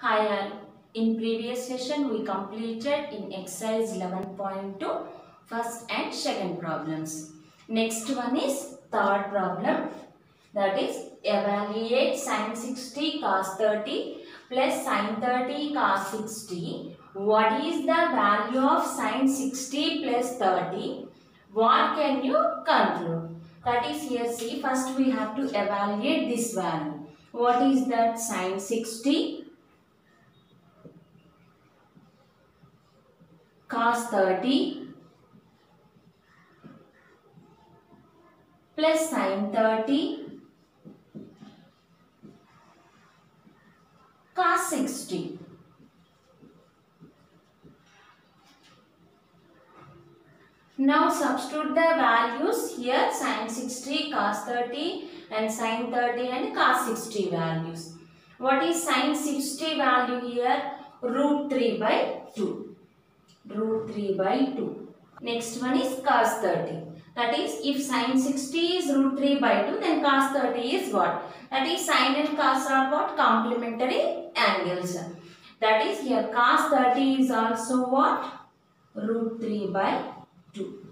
Hi all. In previous session we completed in exercise 11.2 first and second problems. Next one is third problem, that is evaluate sin 60 cos 30 plus sin 30 cos 60. What is the value of sin 60 plus 30? What can you conclude? That is, here see, first we have to evaluate this value. What is that? Sin 60 cos 30 plus sin 30 cos 60. Now substitute the values here, sin 60, cos 30 and sin 30 and cos 60 values. What is sin 60 value here? Root 3 by 2. Root 3 by 2. Next one is cos 30. That is, if sin 60 is root 3 by 2, then cos 30 is what? That is, sin and cos are what? Complementary angles. That is, here cos 30 is also what? Root 3 by 2.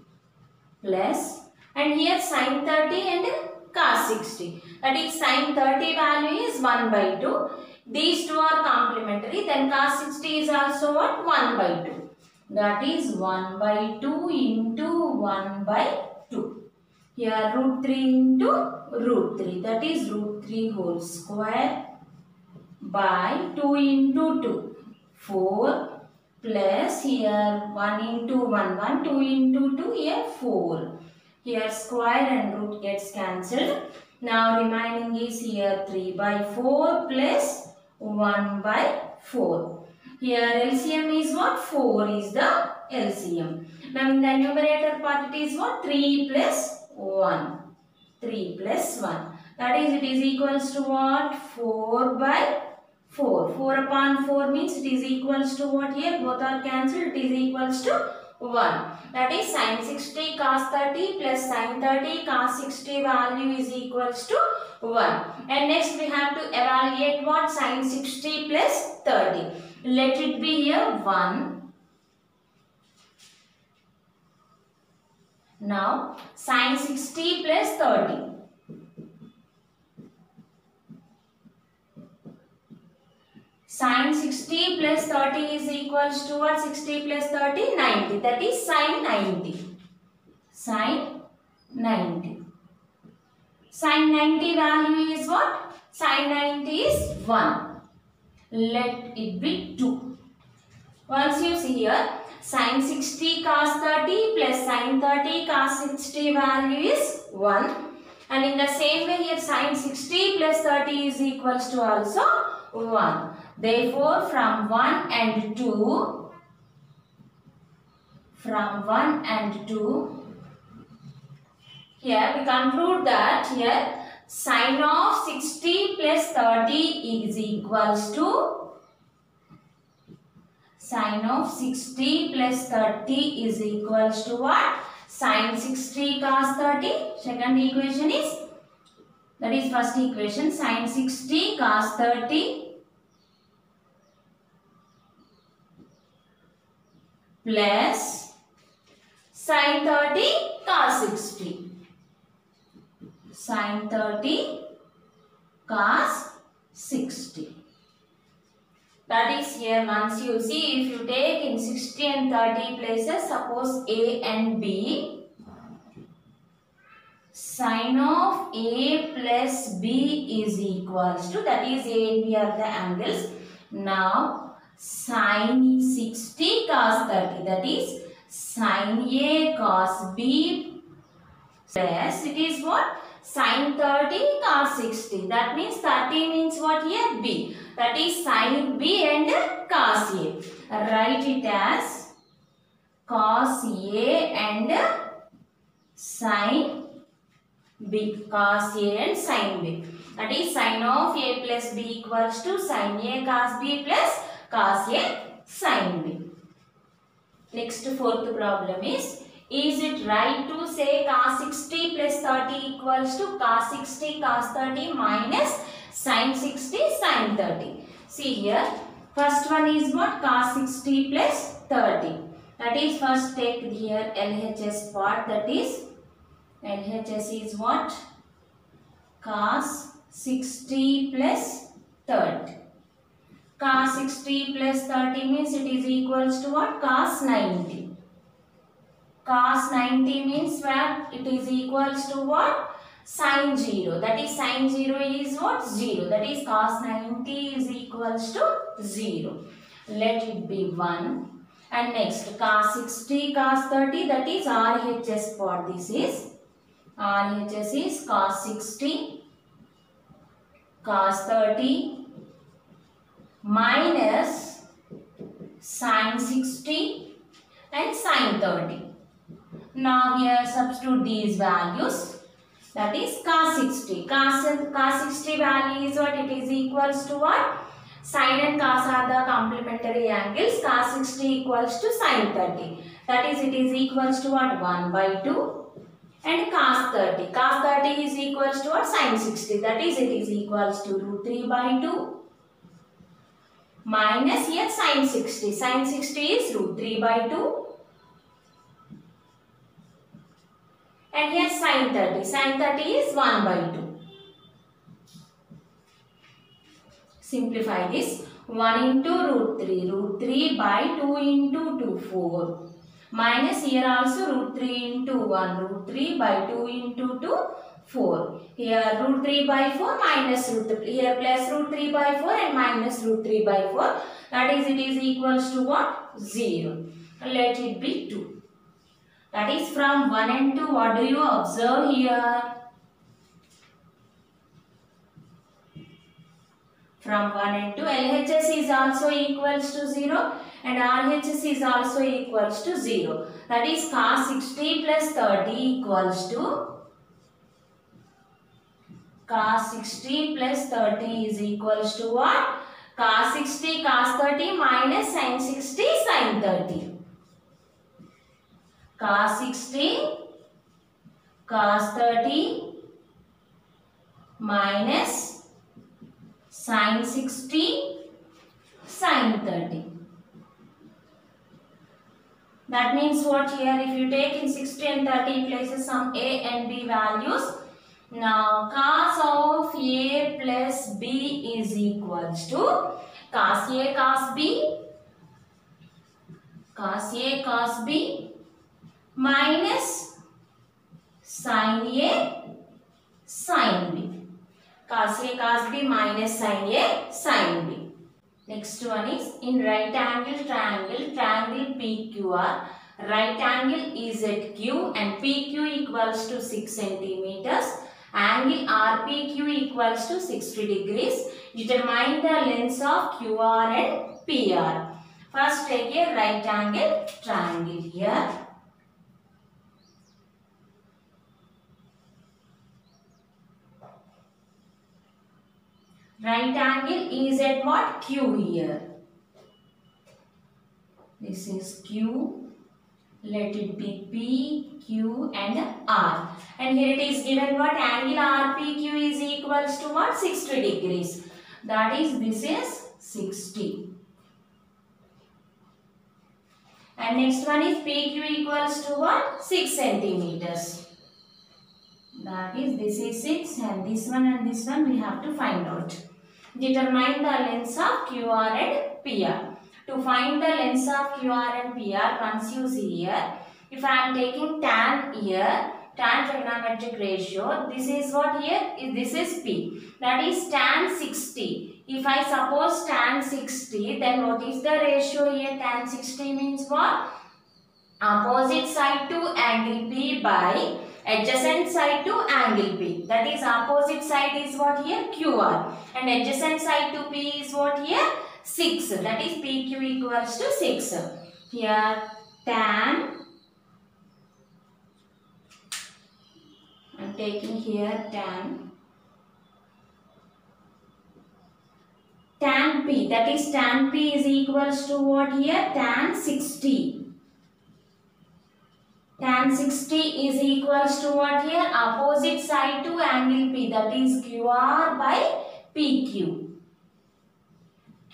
Plus, and here sin 30 and cos 60. That is, sin 30 value is 1 by 2. These two are complementary. Then cos 60 is also what? 1 by 2. That is 1 by 2 into 1 by 2. Here root 3 into root 3. That is root 3 whole square by 2 into 2. 4 plus here 1 into 1. 1, 2 into 2. Here 4. Here square and root gets cancelled. Now remaining is here 3 by 4 plus 1 by 4. Here LCM is what? 4 is the LCM. Now in the numerator part it is what? 3 plus 1. 3 plus 1. That is, it is equals to what? 4 by 4. 4 upon 4 means it is equals to what here? Both are cancelled. It is equals to 1. That is, sin 60 cos 30 plus sin 30 cos 60 value is equals to 1. And next we have to evaluate what? Sin 60 plus 30. Let it be here 1. Now sin 60 plus 30. Sin 60 plus 30 is equals to what? 60 plus 30? 90. That is sin 90. Sin 90. Sin 90 value is what? Sin 90 is 1. Let it be 2. Once you see here, sin 60 cos 30 plus sin 30 cos 60 value is 1. And in the same way here, sin 60 plus 30 is equals to also 1. Therefore, from 1 and 2, here we conclude that here sin of 60 plus 30 is equals to sin of 60 plus 30 is equals to what? Sin 60 cos 30. Second equation is, that is first equation, sin 60 cos 30 plus sin 30 cos 60. Sin 30 cos 60. That is, here once you see, if you take in 60 and 30 places, suppose A and B, sin of A plus B is equals to, that is A and B are the angles. Now sin 60 cos 30, that is sin A cos B plus, it is what? Sin 30 cos 60. That means 30 means what here? B. That is sin B and cos A. Write it as cos A and sin B. Cos A and sin B. That is, sin of A plus B equals to sin A cos B plus cos A sin B. Next, fourth problem is it right to say cos 60 plus 30 equals to cos 60 cos 30 minus sin 60 sin 30? See here, First one is what? Cos 60 plus 30. That is, first take here LHS part. That is, LHS is what? Cos 60 plus 30. Cos 60 plus 30 means it is equals to what? Cos 90. Cos 90 means what? It is equals to what? Sin 0. That is, sin 0 is what? 0. That is, cos 90 is equals to 0. Let it be 1. And next, cos 60, cos 30, that is RHS part. This is RHS is cos 60, cos 30 minus sin 60 and sin 30. Now here substitute these values. That is cos 60. Cos 60 value is what? It is equals to what? Sin and cos are the complementary angles. Cos 60 equals to sin 30. That is, it is equals to what? 1 by 2. And cos 30. Cos 30 is equals to what? Sin 60. That is, it is equals to root 3 by 2. Minus here sin 60. Sin 60 is root 3 by 2. And here sin 30. Sin 30 is 1 by 2. Simplify this. 1 into root 3. Root 3 by 2 into 2. 4. Minus here also root 3 into 1. Root 3 by 2 into 2. 4. Here root 3 by 4 minus root 3. Here plus root 3 by 4 and minus root 3 by 4. That is, it is equals to what? 0. Let it be 2. That is, from 1 and 2, what do you observe here? From 1 and 2, LHS is also equals to 0 and RHS is also equals to 0. That is, cos 60 plus 30 equals to cos 60 plus 30 is equals to what? Cos 60 cos 30 minus sin 60 sin 30. Cos 60 cos 30 minus sin 60 sin 30. That means what here? If you take in 60 and 30 places some A and B values. Now cos of A plus B is equals to cos A cos B, cos A cos B minus sin A sin B. Cos A cos B minus sin A sin B. Next one is in right angle triangle, triangle PQR, right angle EZQ and PQ equals to 6 centimeters. Angle RPQ equals to 60 degrees. Determine the lengths of QR and PR. First take a right angle triangle here. Right angle is at what? Q here. This is Q. Let it be P, Q and R. And here it is given what? Angle RPQ is equals to what? 60 degrees. That is, this is 60. And next one is PQ equals to what? 6 centimeters. That is, this is 6 and this one we have to find out. Determine the lengths of QR and PR. To find the lengths of QR and PR, once you see here, if I am taking tan here, tan trigonometric ratio, this is what here? This is P. That is tan 60. If I suppose tan 60, then what is the ratio here? Tan 60 means what? Opposite side to angle P by adjacent side to angle P. That is, opposite side is what here? QR. And adjacent side to P is what here? 6. That is, PQ equals to 6. Here tan, I am taking here tan P. That is, tan P is equals to what here? Tan 60. Tan 60 is equals to what here? Opposite side to angle P. That is, QR by PQ.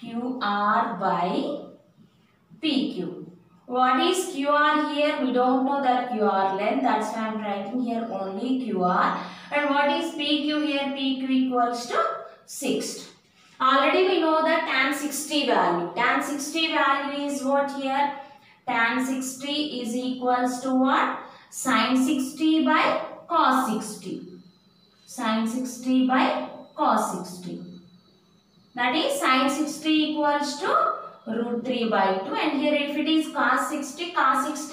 QR by PQ. What is QR here? We don't know that QR length. That's why I am writing here only QR. And what is PQ here? PQ equals to 60. Already we know the tan 60 value. Tan 60 value is what here? Tan 60 is equals to what? Sin 60 by cos 60. Sin 60 by cos 60. That is sin 60 equals to root 3 by 2, and here if it is cos 60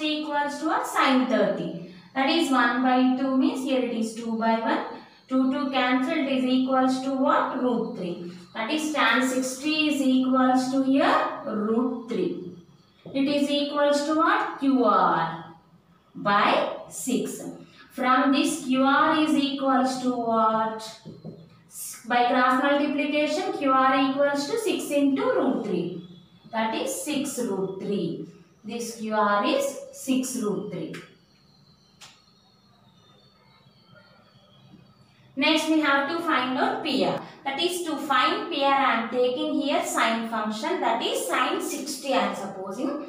equals to what? Sin 30. That is 1 by 2 means here it is 2 by 1. 2 cancelled, is equals to what? Root 3. That is tan 60 is equals to here root 3. It is equals to what? QR by 6. From this QR is equals to what? By cross multiplication QR equals to 6 into root 3. That is 6 root 3. This QR is 6 root 3. Next we have to find out PR. That is, to find PR I am taking here sine function, that is sine 60 I am supposing.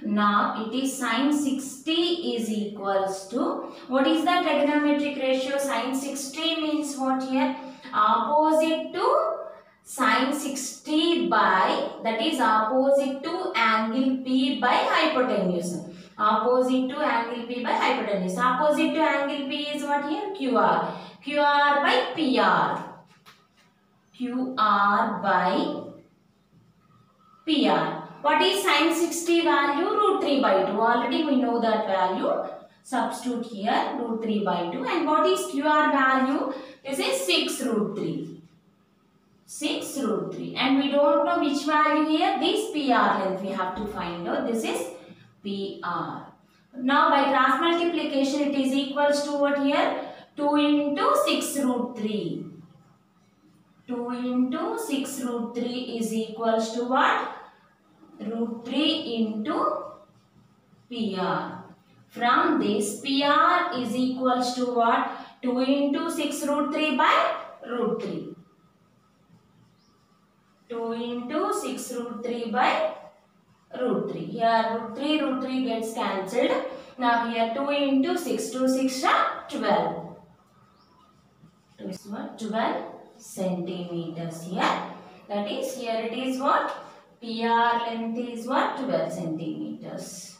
Now it is sine 60 is equals to, what is the trigonometric ratio? Sine 60 means what here? Opposite to sin 60 by, that is opposite to angle P by hypotenuse. Opposite to angle P by hypotenuse. Opposite to angle P is what here? QR. QR by PR. QR by PR. What is sin 60 value? Root 3 by 2. Already we know that value. Substitute here root 3 by 2. And what is QR value? This is 6 root 3. 6 root 3. And we don't know which value here. This PR length we have to find out. This is PR. Now by cross multiplication it is equals to what here? 2 into 6 root 3. 2 into 6 root 3 is equals to what? Root 3 into PR. From this, PR is equals to what? 2 into 6 root 3 by root 3. 2 into 6 root 3 by root 3. Here root 3 gets cancelled. Now here 2 into 6. 2 6 are 12. 2 is what? 12 centimeters here. That is, here it is what? PR length is what? 12 centimeters.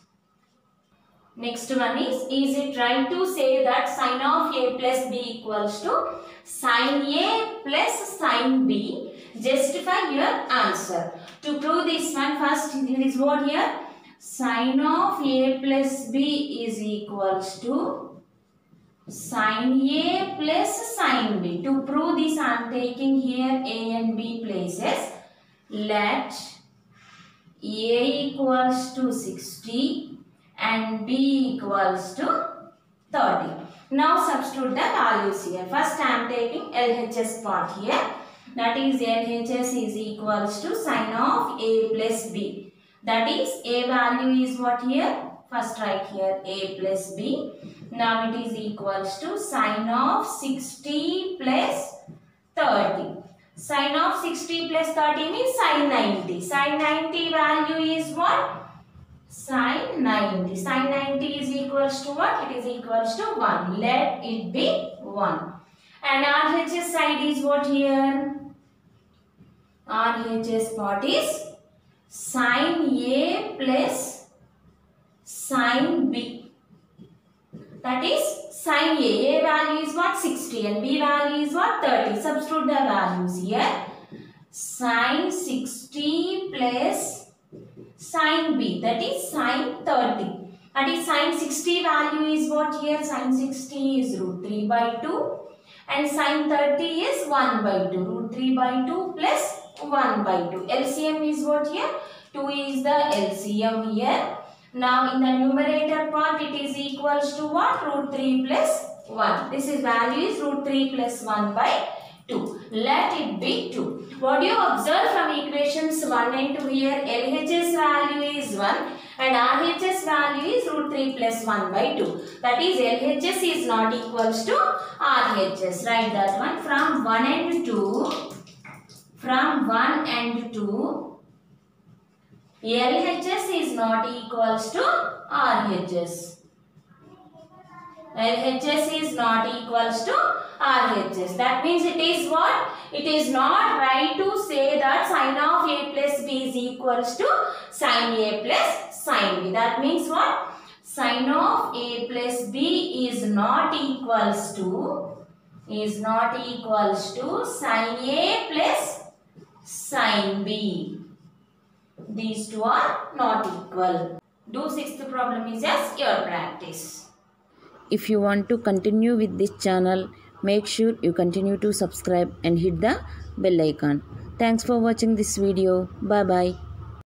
Next one is it right to say that sine of A plus B equals to sine A plus sine B? Justify your answer. To prove this one, first it is what here? Sine of A plus B is equals to sine A plus sine B. To prove this, I am taking here A and B places. Let A equals to 60 and B equals to 30. Now substitute the values here. First I am taking LHS part here. That is, LHS is equals to sine of A plus B. That is, A value is what here? First write here A plus B. Now it is equals to sine of 60 plus 30. Sine of 60 plus 30 means sine 90. Sine 90 value is what? Sine 90. Sine 90 is equals to what? It is equals to 1. Let it be 1. And RHS side is what here? RHS part is sine A plus sine B. That is sine A value is what? 60 and B value is what? 30. Substitute the values here. Sine 60 plus sine B, that is sine 30. That is sine 60 value is what here? Sine 60 is root 3 by 2 and sine 30 is 1 by 2. Root 3 by 2 plus 1 by 2. LCM is what here? 2 is the LCM here. Now in the numerator part it is equals to what? Root 3 plus 1. This is value is root 3 plus 1 by 2. Let it be 2. What do you observe from equations 1 and 2 here? LHS value is 1 and RHS value is root 3 plus 1 by 2. That is, LHS is not equals to RHS. Write that one. From 1 and 2, from 1 and 2, LHS is not equals to RHS. LHS is not equals to RHS. That means it is what? It is not right to say that sin of A plus B is equals to sin A plus sin B. That means what? Sin of A plus B is not equals to sin A plus sin B. These two are not equal. Do sixth problem is as your practice. If you want to continue with this channel, make sure you continue to subscribe and hit the bell icon. Thanks for watching this video. Bye bye.